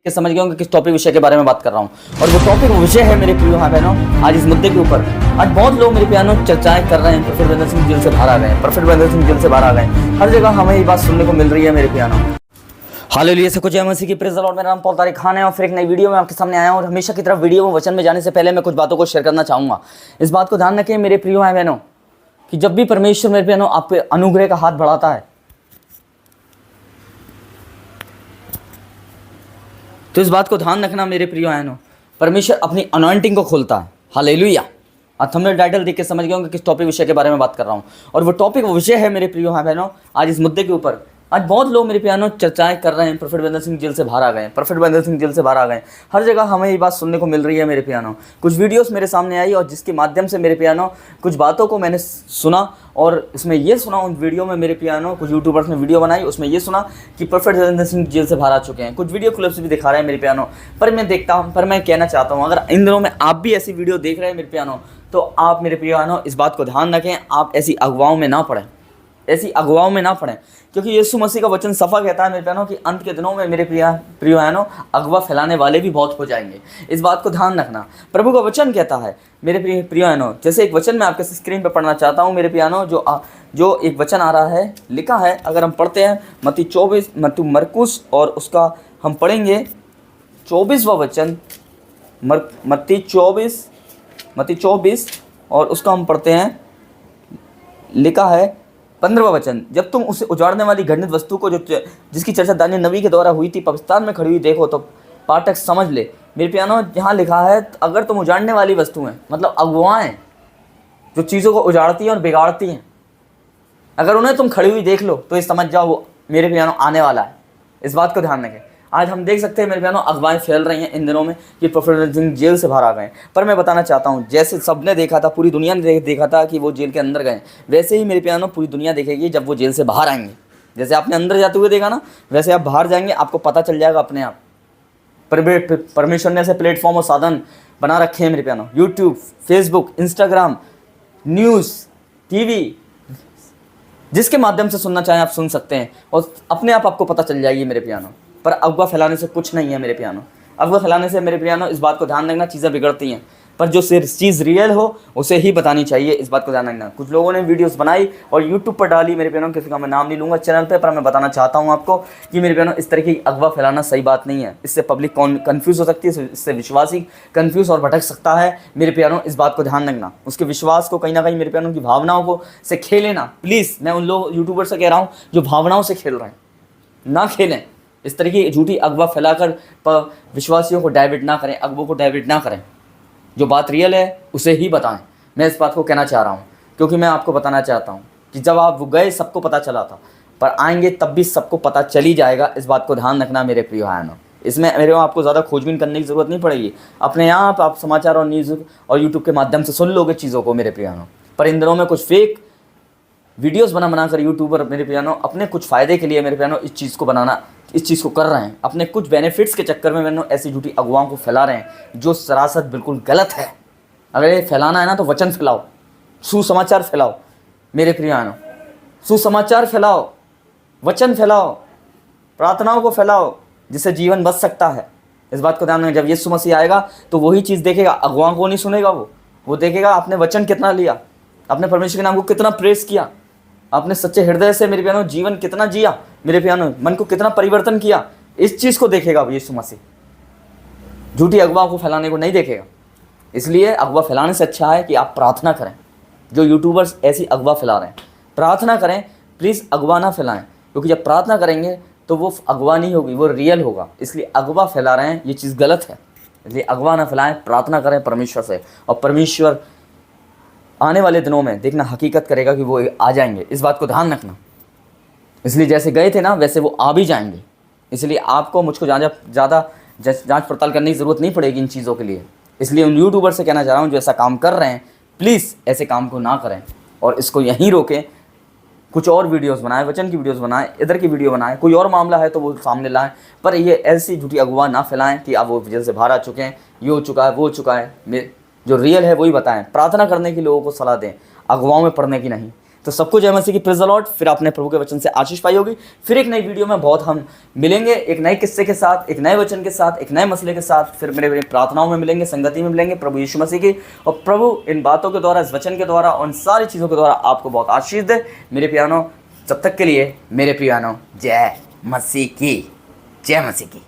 कि समझ गए होंगे किस टॉपिक विषय के बारे में बात कर रहा हूँ। और वो टॉपिक विषय है मेरे प्रिय भाई बहनों, आज इस मुद्दे के ऊपर आज बहुत लोग मेरे प्यानो चर्चाएं कर रहे हैं। प्रोफेसर वीरेंद्र सिंह जेल से बाहर आ गए, प्रोफेसर वीरेंद्र सिंह जेल से बाहर आ गए। हर जगह हमें ये बात सुनने को मिल रही है मेरे प्यानो। हालेलुया से कुछ मसीह की प्रेज़ द लॉर्ड। मेरा नाम पॉल तारिक खान है और फिर एक नई वीडियो में आपके सामने आया हूं। और हमेशा की तरफ वीडियो में वचन में जाने से पहले मैं कुछ बातों को शेयर करना चाहूँगा। इस बात को ध्यान रखें मेरे प्रिय भाई बहनों कि जब भी परमेश्वर मेरे प्यानो आप पे अनुग्रह का हाथ बढ़ाता है तो इस बात को ध्यान रखना मेरे प्रिय बहनों, परमेश्वर अपनी अनॉइंटिंग को खोलता है। हालेलुया। आज थंबनेल टाइटल देख के समझ गए होंगे किस टॉपिक विषय के बारे में बात कर रहा हूँ। और वो टॉपिक विषय है मेरे प्रिय भाई बहनों, आज इस मुद्दे के ऊपर आज बहुत लोग मेरे प्यानो चर्चाएं कर रहे हैं। प्रोफेसर वीरेंद्र सिंह जेल से बाहर आ गए, प्रोफेसर वीरेंद्र सिंह जेल से बाहर आ गए। हर जगह हमें ये बात सुनने को मिल रही है मेरे प्यानो। कुछ वीडियोस मेरे सामने आई और जिसके माध्यम से मेरे प्यानो कुछ बातों को मैंने सुना और इसमें ये सुना उन वीडियो में मेरे प्यानो कुछ यूट्यूबर्स ने वीडियो बनाई, उसमें ये सुना कि प्रोफेसर वीरेंद्र सिंह जेल से बाहर आ चुके हैं। कुछ वीडियो क्लिप्स भी दिखा रहे हैं मेरे प्यानो। पर मैं देखता हूँ, पर मैं कहना चाहता हूँ, अगर इन दिनों में आप भी ऐसी वीडियो देख रहे हैं मेरे प्यानो तो आप मेरे प्यानो इस बात को ध्यान रखें, आप ऐसी अगुवाओं में ना पड़ें, ऐसी अगुवाओं में ना पड़ें। क्योंकि यीशु मसीह का वचन सफा कहता है मेरे प्यानो कि अंत के दिनों में मेरे प्रिय बहनों अगवा फैलाने वाले भी बहुत हो जाएंगे। इस बात को ध्यान रखना। प्रभु का वचन कहता है मेरे प्रिय बहनों, जैसे एक वचन मैं आपके स्क्रीन पर पढ़ना चाहता हूँ मेरे प्यानो। जो एक वचन आ रहा है, लिखा है, अगर हम पढ़ते हैं मत्ती मरकुस और उसका हम पढ़ेंगे 24वां वचन, मत्ती 24 और उसका हम पढ़ते हैं, लिखा है 15वां वचन। जब तुम उसे उजाड़ने वाली घृणित वस्तु को जिसकी चर्चा दानिय्येल नबी के द्वारा हुई थी पाकिस्तान में खड़ी हुई देखो तो पाठक समझ ले। मेरे प्यानो यहाँ लिखा है अगर तुम उजाड़ने वाली वस्तुएं मतलब अगुवाएं जो चीज़ों को उजाड़ती हैं और बिगाड़ती हैं, अगर उन्हें तुम खड़ी हुई देख लो तो ये समझ जाओ वो मेरे प्यानो आने वाला है। इस बात को ध्यान रखें। आज हम देख सकते हैं मेरे प्यानो अगुवाएं फैल रही हैं इन दिनों में कि प्रोफेसर सिंह जेल से बाहर आ गए। पर मैं बताना चाहता हूं, जैसे सबने देखा था, पूरी दुनिया ने देखा था कि वो जेल के अंदर गए, वैसे ही मेरे प्यानो पूरी दुनिया देखेगी जब वो जेल से बाहर आएंगे। जैसे आपने अंदर जाते हुए देखा ना, वैसे आप बाहर जाएंगे, आपको पता चल जाएगा अपने आप। परमेश्वर ने ऐसे प्लेटफॉर्म और साधन बना रखे हैं मेरे piano, YouTube, Facebook, Instagram, news, TV, जिसके माध्यम से सुनना चाहें आप सुन सकते हैं और अपने आप आपको पता चल जाएगी मेरे प्यानो। पर अगवा फैलाने से कुछ नहीं है मेरे प्यानो। अगवा फैलाने से मेरे प्यानो इस बात को ध्यान रखना, चीज़ें बिगड़ती हैं। पर जो चीज़ रियल हो उसे ही बतानी चाहिए, इस बात को ध्यान रखना। कुछ लोगों ने वीडियोस बनाई और यूट्यूब पर डाली मेरे प्यानो, किसी का मैं नाम नहीं लूँगा चैनल पे, पर मैं बताना चाहता हूँ आपको कि मेरे प्यानो इस तरह की अगवा फैलाना सही बात नहीं है। इससे पब्लिक कन्फ्यूज़ हो सकती है, इससे विश्वासी कन्फ्यूज़ और भटक सकता है मेरे प्यानो। इस बात को ध्यान रखना, उसके विश्वास को कहीं ना कहीं मेरे प्यानो की भावनाओं को से खेले ना। प्लीज़ मैं उन लोग यूट्यूबर से कह रहा हूँ जो भावनाओं से खेल रहे हैं, ना खेलें। इस तरह की झूठी अगवा फैलाकर विश्वासियों को डाइवर्ट ना करें, अगवों को डाइवर्ट ना करें। जो बात रियल है उसे ही बताएं। मैं इस बात को कहना चाह रहा हूँ क्योंकि मैं आपको बताना चाहता हूँ कि जब आप गए सबको पता चला था, पर आएंगे तब भी सबको पता चल ही जाएगा। इस बात को ध्यान रखना मेरे प्रिय भाइयों। इसमें मेरे को आपको ज़्यादा खोजबीन करने की ज़रूरत नहीं पड़ेगी, अपने आप समाचार और न्यूज़ और यूट्यूब के माध्यम से सुन लोगे चीज़ों को मेरे प्रिय भाइयों। पर इन दिनों में कुछ फेक वीडियोस बनाकर यूट्यूबर मेरे प्यानो अपने कुछ फ़ायदे के लिए मेरे प्यानो इस चीज़ को कर रहे हैं। अपने कुछ बेनिफिट्स के चक्कर में मैंने ऐसी झूठी अगुवाओं को फैला रहे हैं जो सरासर बिल्कुल गलत है। अगर ये फैलाना है ना तो वचन फैलाओ, सुसमाचार फैलाओ मेरे प्रियानो, सुसमाचार फैलाओ, वचन फैलाओ, प्रार्थनाओं को फैलाओ, जिससे जीवन बच सकता है। इस बात को ध्यान रखें। जब यीशु मसीह आएगा तो वही चीज़ देखेगा, अगुवाओं को नहीं सुनेगा। वो देखेगा आपने वचन कितना लिया, आपने परमेश्वर के नाम को कितना प्रेस किया, आपने सच्चे हृदय से मेरे प्यानो जीवन कितना जिया, मेरे प्यानो मन को कितना परिवर्तन किया। इस चीज़ को देखेगा यीशु मसीह, झूठी अगुवाओं को फैलाने को नहीं देखेगा। इसलिए अगवा फैलाने से अच्छा है कि आप प्रार्थना करें। जो यूट्यूबर्स ऐसी अगवा फैला रहे हैं, प्रार्थना करें, प्लीज़ अगवा ना फैलाएं। क्योंकि जब प्रार्थना करेंगे तो वो अगवा नहीं होगी, वो रियल होगा। इसलिए अगवा फैला रहे हैं, ये चीज़ गलत है। इसलिए अगवा ना फैलाएं, प्रार्थना करें परमेश्वर से, और परमेश्वर आने वाले दिनों में देखना हकीकत करेगा कि वो आ जाएंगे। इस बात को ध्यान रखना। इसलिए जैसे गए थे ना वैसे वो आ भी जाएंगे। इसलिए आपको मुझको ज़्यादा जांच पड़ताल करने की ज़रूरत नहीं पड़ेगी इन चीज़ों के लिए। इसलिए उन यूट्यूबर से कहना चाह रहा हूँ जो ऐसा काम कर रहे हैं, प्लीज़ ऐसे काम को ना करें और इसको यहीं रोकें। कुछ और वीडियोस बनाएं, वचन की वीडियोस बनाएं, इधर की वीडियो बनाएं, कोई और मामला है तो वो सामने लाएं। पर ये ऐसी झूठी अगुवा ना फैलाएं कि आप वो जेल से बाहर आ चुके हैं, ये हो चुका है, वो हो चुका है। जो रियल है वही बताएं। प्रार्थना करने की लोगों को सलाह दें, अगुवाओं में पड़ने की नहीं। तो सबको जय मसीह की, प्रेज़ द लॉर्ड। फिर आपने प्रभु के वचन से आशीष पाई होगी। फिर एक नई वीडियो में बहुत हम मिलेंगे, एक नए किस्से के साथ, एक नए वचन के साथ, एक नए मसले के साथ। फिर मेरे प्रार्थनाओं में मिलेंगे, संगति में मिलेंगे प्रभु यीशु मसीह की। और प्रभु इन बातों के द्वारा, इस वचन के द्वारा, उन सारी चीज़ों के द्वारा आपको बहुत आशीष दे मेरे प्यानो। तब तक के लिए मेरे प्यानो, जय मसीह की, जय मसीह की।